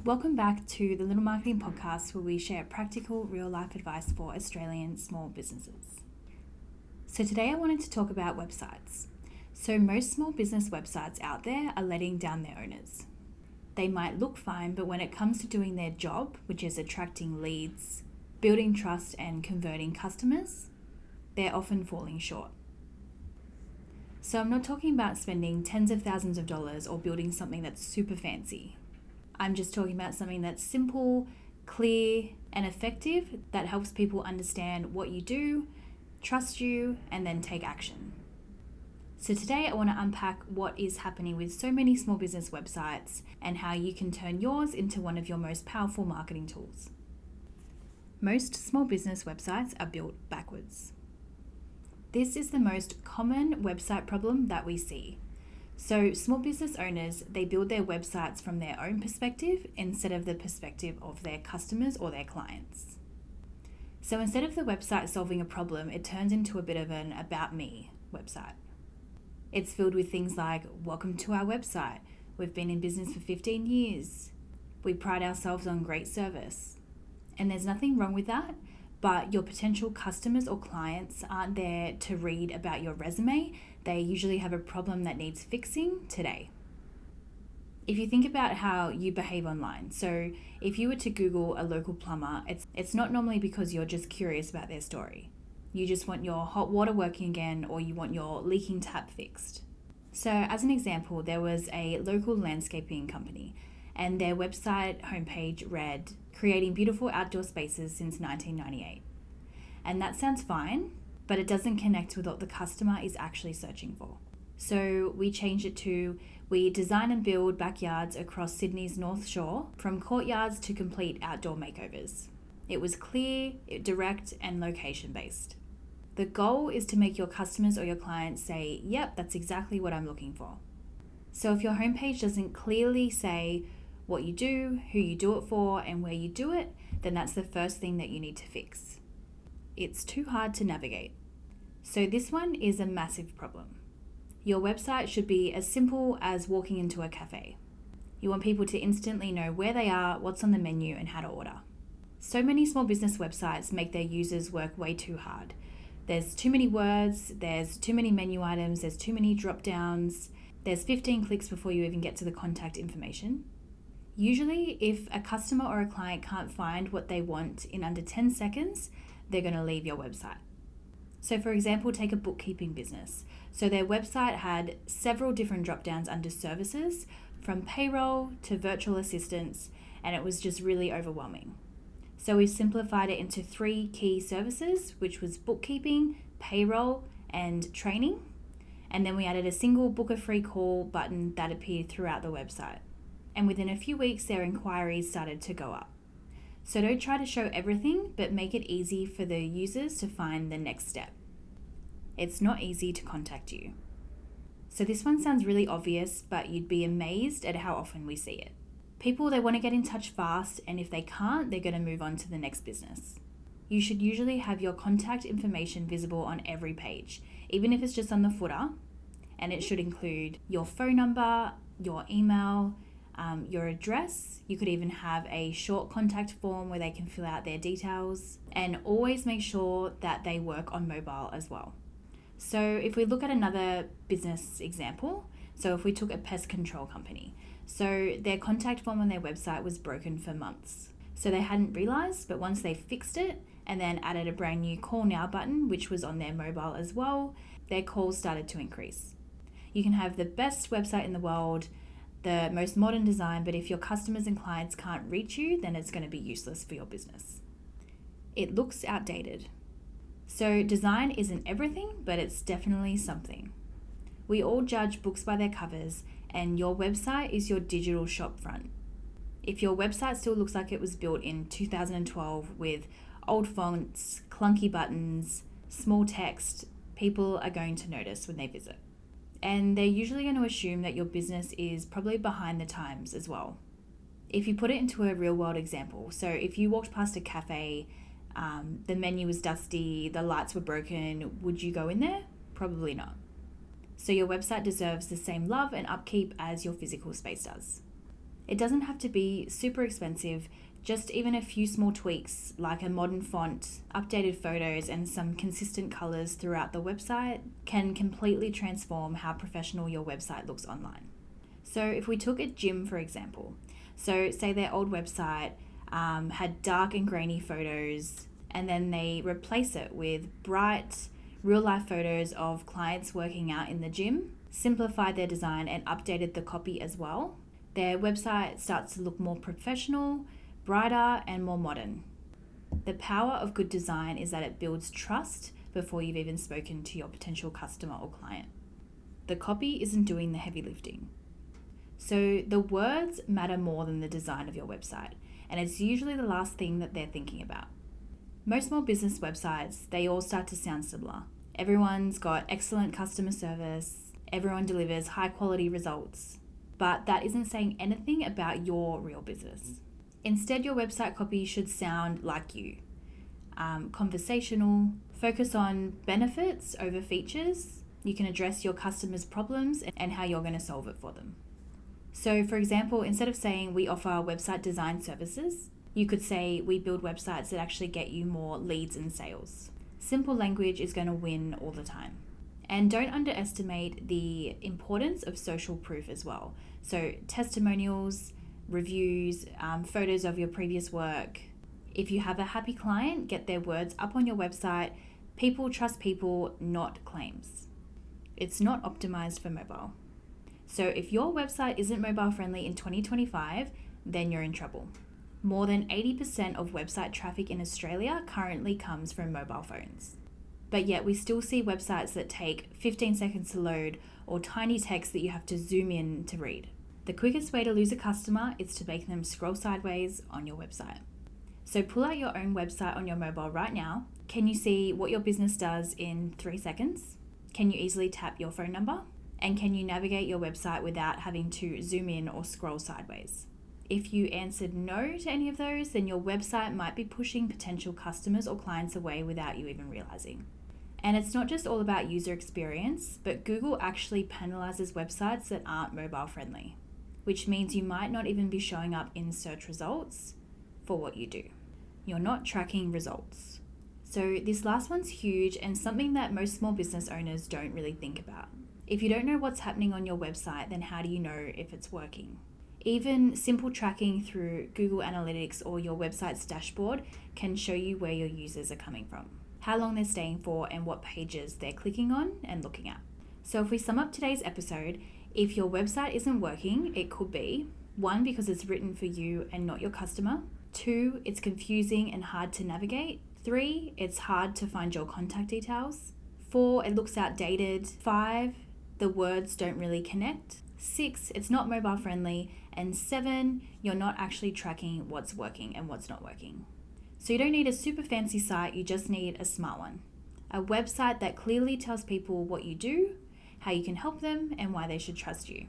Welcome back to the Little Marketing Podcast, where we share practical, real-life advice for Australian small businesses. So today I wanted to talk about websites. So most small business websites out there are letting down their owners. They might look fine, but when it comes to doing their job, which is attracting leads, building trust and converting customers, they're often falling short. So I'm not talking about spending tens of thousands of dollars or building something that's super fancy. I'm just talking about something that's simple, clear, and effective that helps people understand what you do, trust you, and then take action. So today I want to unpack what is happening with so many small business websites and how you can turn yours into one of your most powerful marketing tools. Most small business websites are built backwards. This is the most common website problem that we see. So small business owners, they build their websites from their own perspective instead of the perspective of their customers or their clients. So instead of the website solving a problem, it turns into a bit of an about me website. It's filled with things like, welcome to our website. We've been in business for 15 years. We pride ourselves on great service. And there's nothing wrong with that, but your potential customers or clients aren't there to read about your resume. They usually have a problem that needs fixing today. If you think about how you behave online, so if you were to Google a local plumber, it's not normally because you're just curious about their story. You just want your hot water working again, or you want your leaking tap fixed. So as an example, there was a local landscaping company and their website homepage read, creating beautiful outdoor spaces since 1998. And that sounds fine, but it doesn't connect with what the customer is actually searching for. So we changed it to, we design and build backyards across Sydney's North Shore, from courtyards to complete outdoor makeovers. It was clear, direct, and location-based. The goal is to make your customers or your clients say, yep, that's exactly what I'm looking for. So if your homepage doesn't clearly say what you do, who you do it for, and where you do it, then that's the first thing that you need to fix. It's too hard to navigate. So this one is a massive problem. Your website should be as simple as walking into a cafe. You want people to instantly know where they are, what's on the menu, and how to order. So many small business websites make their users work way too hard. There's too many words, there's too many menu items, there's too many drop downs, there's 15 clicks before you even get to the contact information. Usually, if a customer or a client can't find what they want in under 10 seconds, they're going to leave your website. So for example, take a bookkeeping business. So their website had several different drop downs under services, from payroll to virtual assistants, and it was just really overwhelming. So we simplified it into 3 key services, which was bookkeeping, payroll, and training. And then we added a single book a free call button that appeared throughout the website. And within a few weeks, their inquiries started to go up. So don't try to show everything, but make it easy for the users to find the next step. It's not easy to contact you. So this one sounds really obvious, but you'd be amazed at how often we see it. People, they want to get in touch fast, and if they can't, they're going to move on to the next business. You should usually have your contact information visible on every page, even if it's just on the footer, and it should include your phone number, your email, your address. You could even have a short contact form where they can fill out their details, and always make sure that they work on mobile as well. So if we look at another business example, so if we took a pest control company, so their contact form on their website was broken for months. So they hadn't realized, but once they fixed it and then added a brand new call now button, which was on their mobile as well, their calls started to increase. You can have the best website in the world, the most modern design, but if your customers and clients can't reach you, then it's going to be useless for your business. It looks outdated. So design isn't everything, but it's definitely something. We all judge books by their covers, and your website is your digital shop front. If your website still looks like it was built in 2012 with old fonts, clunky buttons, small text, people are going to notice when they visit. And they're usually going to assume that your business is probably behind the times as well. If you put it into a real world example, so if you walked past a cafe, the menu was dusty, the lights were broken, would you go in there? Probably not. So your website deserves the same love and upkeep as your physical space does. It doesn't have to be super expensive, just even a few small tweaks like a modern font, updated photos, and some consistent colours throughout the website can completely transform how professional your website looks online. So if we took a gym, for example, so say their old website had dark and grainy photos, and then they replace it with bright, real-life photos of clients working out in the gym, simplified their design and updated the copy as well, their website starts to look more professional, brighter, and more modern. The power of good design is that it builds trust before you've even spoken to your potential customer or client. The copy isn't doing the heavy lifting. So the words matter more than the design of your website, and it's usually the last thing that they're thinking about. Most small business websites, they all start to sound similar. Everyone's got excellent customer service, everyone delivers high quality results, but that isn't saying anything about your real business. Instead, your website copy should sound like you. Conversational, focus on benefits over features. You can address your customers' problems and how you're going to solve it for them. So for example, instead of saying we offer website design services, you could say we build websites that actually get you more leads and sales. Simple language is going to win all the time. And don't underestimate the importance of social proof as well. So testimonials, reviews, photos of your previous work. If you have a happy client, get their words up on your website. People trust people, not claims. It's not optimized for mobile. So if your website isn't mobile friendly in 2025, then you're in trouble. More than 80% of website traffic in Australia currently comes from mobile phones. But yet we still see websites that take 15 seconds to load or tiny text that you have to zoom in to read. The quickest way to lose a customer is to make them scroll sideways on your website. So pull out your own website on your mobile right now. Can you see what your business does in 3 seconds? Can you easily tap your phone number? And can you navigate your website without having to zoom in or scroll sideways? If you answered no to any of those, then your website might be pushing potential customers or clients away without you even realizing. And it's not just all about user experience, but Google actually penalizes websites that aren't mobile friendly, which means you might not even be showing up in search results for what you do. You're not tracking results. So this last one's huge and something that most small business owners don't really think about. If you don't know what's happening on your website, then how do you know if it's working? Even simple tracking through Google Analytics or your website's dashboard can show you where your users are coming from, how long they're staying for, and what pages they're clicking on and looking at. So if we sum up today's episode, if your website isn't working, it could be 1, because it's written for you and not your customer. 2, it's confusing and hard to navigate. 3, it's hard to find your contact details. 4, it looks outdated. 5, the words don't really connect. 6, it's not mobile friendly. And 7, you're not actually tracking what's working and what's not working. So you don't need a super fancy site, you just need a smart one. A website that clearly tells people what you do, how you can help them, and why they should trust you.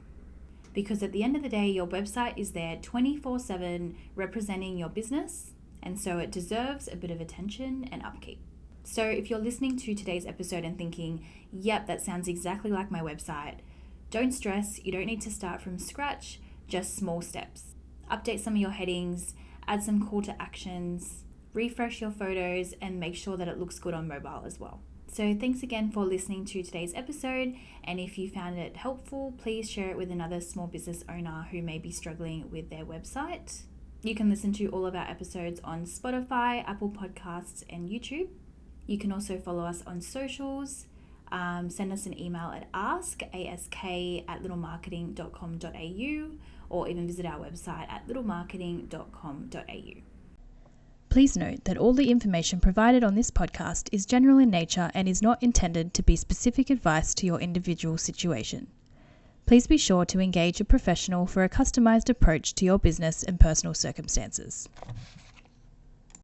Because at the end of the day, your website is there 24/7 representing your business, and so it deserves a bit of attention and upkeep. So if you're listening to today's episode and thinking, yep, that sounds exactly like my website, don't stress, you don't need to start from scratch, just small steps. Update some of your headings, add some call to actions, refresh your photos, and make sure that it looks good on mobile as well. So thanks again for listening to today's episode, and if you found it helpful, please share it with another small business owner who may be struggling with their website. You can listen to all of our episodes on Spotify, Apple Podcasts, and YouTube. You can also follow us on socials. Send us an email at ask@littlemarketing.com.au, or even visit our website at littlemarketing.com.au. Please note that all the information provided on this podcast is general in nature and is not intended to be specific advice to your individual situation. Please be sure to engage a professional for a customized approach to your business and personal circumstances.